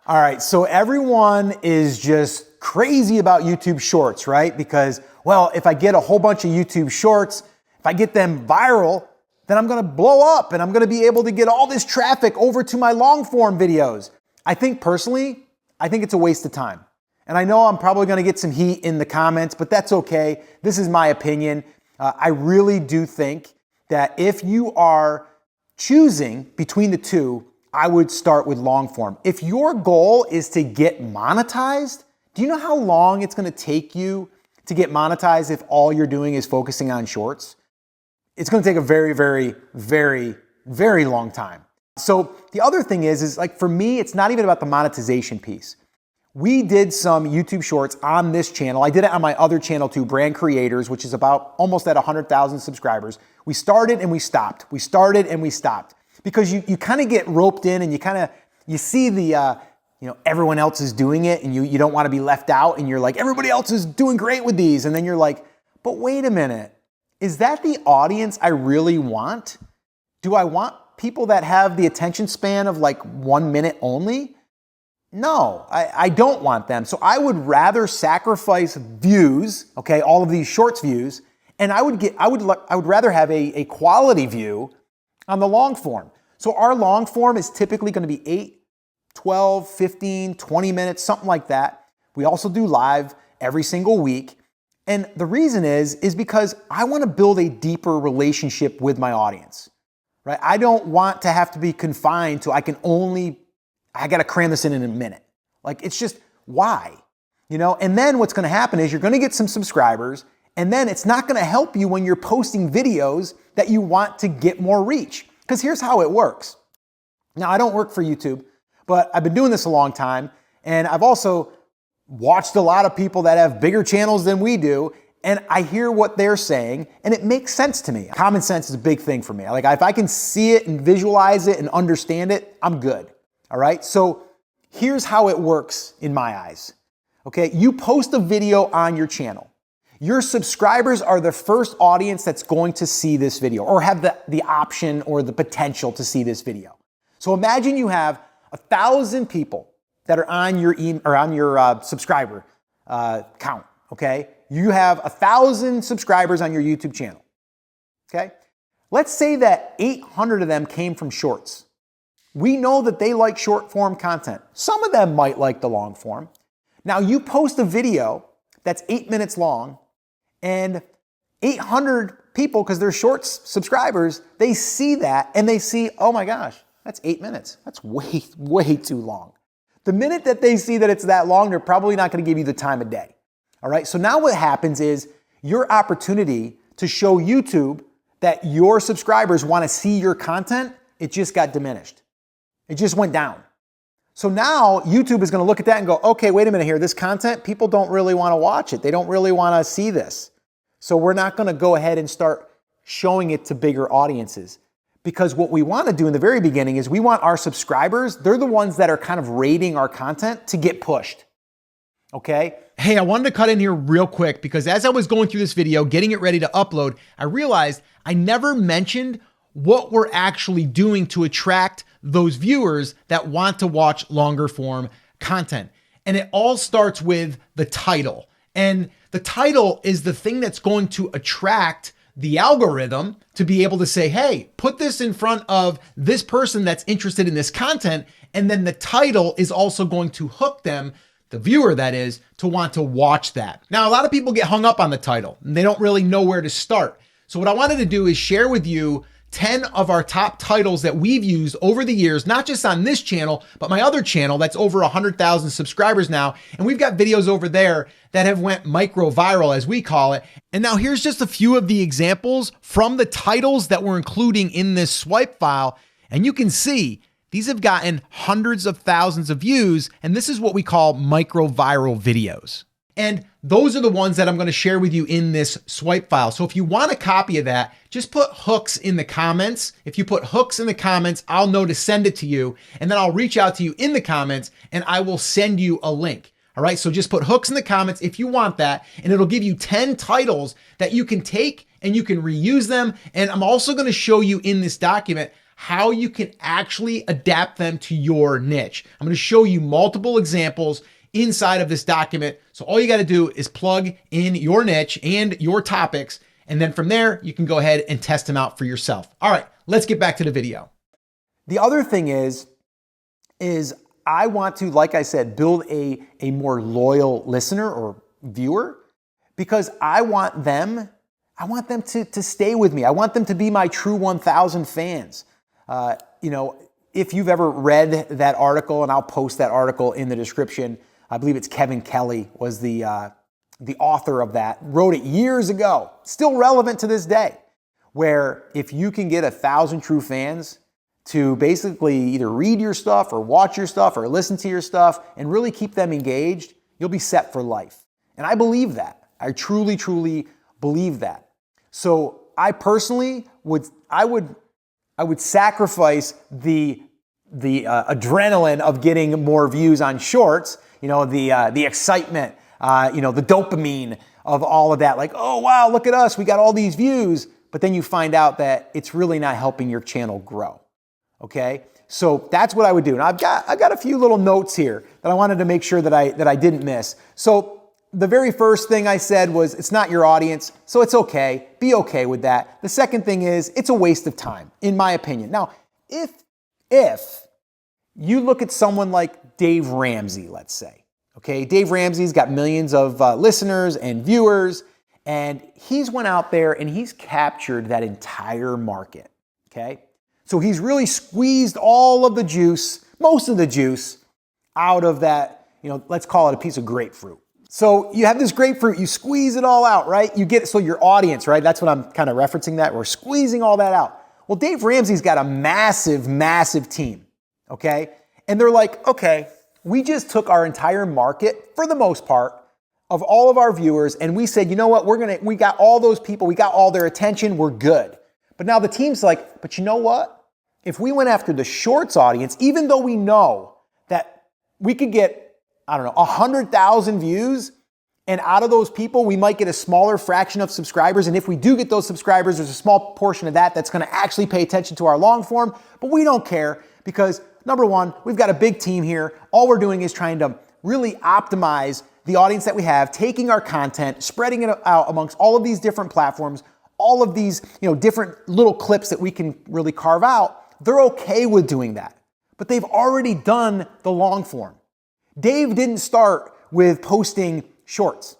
All right, so everyone is just crazy about YouTube Shorts, right? Because, well, if I get a whole bunch of YouTube Shorts, if I get them viral, then I'm gonna blow up and I'm gonna be able to get all this traffic over to my long form videos. I think personally, it's a waste of time. And I know I'm probably gonna get some heat in the comments, but that's okay. This is my opinion. I really do think that if you are choosing between the two, I would start with long form. If your goal is to get monetized, do you know how long it's gonna take you to get monetized if all you're doing is focusing on shorts? It's gonna take a very, very, very, very long time. So the other thing is like for me, it's not even about the monetization piece. We did some YouTube Shorts on this channel. I did it on my other channel too, Brand Creators, which is about almost at 100,000 subscribers. We started and we stopped. We started and we stopped. Because you kind of get roped in and you see the, everyone else is doing it and you don't want to be left out and you're like, everybody else is doing great with these. And then you're like, but wait a minute, is that the audience I really want? Do I want people that have the attention span of like 1 minute only? No, I don't want them. So I would rather sacrifice views, okay, all of these shorts views, and I would rather have a quality view on the long form. So our long form is typically going to be 8, 12, 15, 20 minutes, something like that. We also do live every single week. And the reason is because I want to build a deeper relationship with my audience, right? I don't want to have to be confined to I got to cram this in a minute. Like it's just why, And then what's going to happen is you're going to get some subscribers. And then it's not going to help you when you're posting videos that you want to get more reach. Because here's how it works. Now, I don't work for YouTube, but I've been doing this a long time. And I've also watched a lot of people that have bigger channels than we do. And I hear what they're saying, and it makes sense to me. Common sense is a big thing for me. Like if I can see it and visualize it and understand it, I'm good. All right. So here's how it works in my eyes. Okay. You post a video on your channel. Your subscribers are the first audience that's going to see this video or have the option or the potential to see this video. So imagine you have 1,000 people that are on your subscriber count, okay? You have 1,000 subscribers on your YouTube channel, okay? Let's say that 800 of them came from shorts. We know that they like short form content. Some of them might like the long form. Now you post a video that's 8 minutes long, and 800 people, because they're shorts subscribers, they see that and they see, oh my gosh, that's 8 minutes. That's way, way too long. The minute that they see that it's that long, they're probably not going to give you the time of day. All right. So now what happens is your opportunity to show YouTube that your subscribers want to see your content, it just got diminished. It just went down. So now YouTube is going to look at that and go, okay, wait a minute here. This content, people don't really want to watch it. They don't really want to see this. So we're not going to go ahead and start showing it to bigger audiences. Because what we want to do in the very beginning is we want our subscribers, they're the ones that are kind of rating our content to get pushed. Okay? Hey, I wanted to cut in here real quick because as I was going through this video, getting it ready to upload, I realized I never mentioned what we're actually doing to attract those viewers that want to watch longer form content. And it all starts with the title. And the title is the thing that's going to attract the algorithm to be able to say, hey, put this in front of this person that's interested in this content. And then the title is also going to hook them, the viewer that is, to want to watch that. Now, a lot of people get hung up on the title and they don't really know where to start. So what I wanted to do is share with you 10 of our top titles that we've used over the years, not just on this channel, but my other channel that's over 100,000 subscribers now. And we've got videos over there that have went micro viral, as we call it. And now here's just a few of the examples from the titles that we're including in this swipe file. And you can see these have gotten hundreds of thousands of views. And this is what we call micro viral videos. And those are the ones that I'm going to share with you in this swipe file. So if you want a copy of that, just put hooks in the comments. If you put hooks in the comments, I'll know to send it to you. And then I'll reach out to you in the comments and I will send you a link. All right. So just put hooks in the comments if you want that, and it'll give you 10 titles that you can take and you can reuse them. And I'm also going to show you in this document how you can actually adapt them to your niche. I'm going to show you multiple examples inside of this document. So all you got to do is plug in your niche and your topics. And then from there, you can go ahead and test them out for yourself. All right, let's get back to the video. The other thing is I want to, like I said, build a more loyal listener or viewer, because I want them to stay with me. I want them to be my true 1,000 fans. If you've ever read that article, and I'll post that article in the description, I believe it's Kevin Kelly was the author of that, wrote it years ago, still relevant to this day, where if you can get 1,000 true fans to basically either read your stuff or watch your stuff or listen to your stuff and really keep them engaged, you'll be set for life. And I believe that. I truly, truly believe that. So I personally would sacrifice the adrenaline of getting more views on shorts, the excitement, the dopamine of all of that. Like, oh, wow, look at us. We got all these views. But then you find out that it's really not helping your channel grow. Okay. So that's what I would do. And I've got a few little notes here that I wanted to make sure that I didn't miss. So the very first thing I said was it's not your audience, so it's okay. Be okay with that. The second thing is it's a waste of time, in my opinion. Now, if you look at someone like Dave Ramsey, let's say, okay, Dave Ramsey's got millions of listeners and viewers, and he's went out there and he's captured that entire market, okay? So he's really squeezed all of the juice, most of the juice, out of that, let's call it a piece of grapefruit. So you have this grapefruit, you squeeze it all out, right? You get it, so your audience, right? That's what I'm kind of referencing that. We're squeezing all that out. Well, Dave Ramsey's got a massive, massive team, okay? And they're like, okay, we just took our entire market, for the most part, of all of our viewers, and we said, you know what, we got all those people, we got all their attention, we're good. But now the team's like, but you know what? If we went after the shorts audience, even though we know that we could get 100,000 views, and out of those people, we might get a smaller fraction of subscribers. And if we do get those subscribers, there's a small portion of that's going to actually pay attention to our long form. But we don't care because, number one, we've got a big team here. All we're doing is trying to really optimize the audience that we have, taking our content, spreading it out amongst all of these different platforms, all of these, different little clips that we can really carve out. They're okay with doing that, but they've already done the long form. Dave didn't start with posting shorts,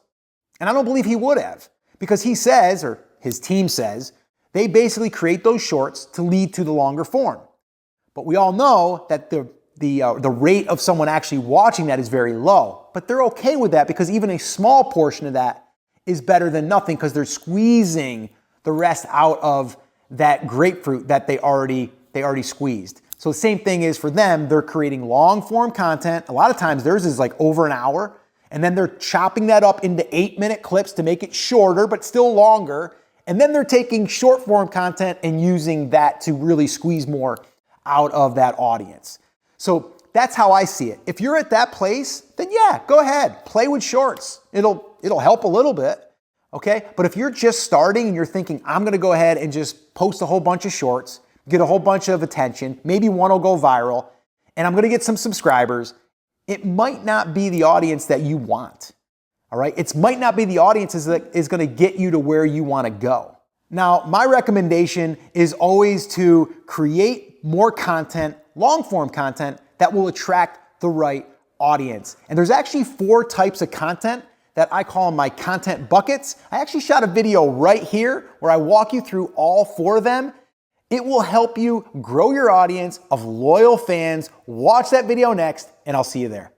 and I don't believe he would have, because he says, or his team says, they basically create those shorts to lead to the longer form. But we all know that the rate of someone actually watching that is very low, but they're okay with that because even a small portion of that is better than nothing because they're squeezing the rest out of that grapefruit that they already squeezed. So the same thing is for them, they're creating long form content. A lot of times theirs is like over an hour, and then they're chopping that up into 8-minute clips to make it shorter, but still longer. And then they're taking short form content and using that to really squeeze more out of that audience. So that's how I see it. If you're at that place, then yeah, go ahead, play with shorts. It'll help a little bit, okay? But if you're just starting and you're thinking, I'm gonna go ahead and just post a whole bunch of shorts, get a whole bunch of attention, maybe one will go viral, and I'm gonna get some subscribers, it might not be the audience that you want, all right? It might not be the audience that is gonna get you to where you wanna go. Now, my recommendation is always to create more content, long form content, that will attract the right audience. And there's actually 4 types of content that I call my content buckets. I actually shot a video right here where I walk you through all 4 of them. It will help you grow your audience of loyal fans. Watch that video next, and I'll see you there.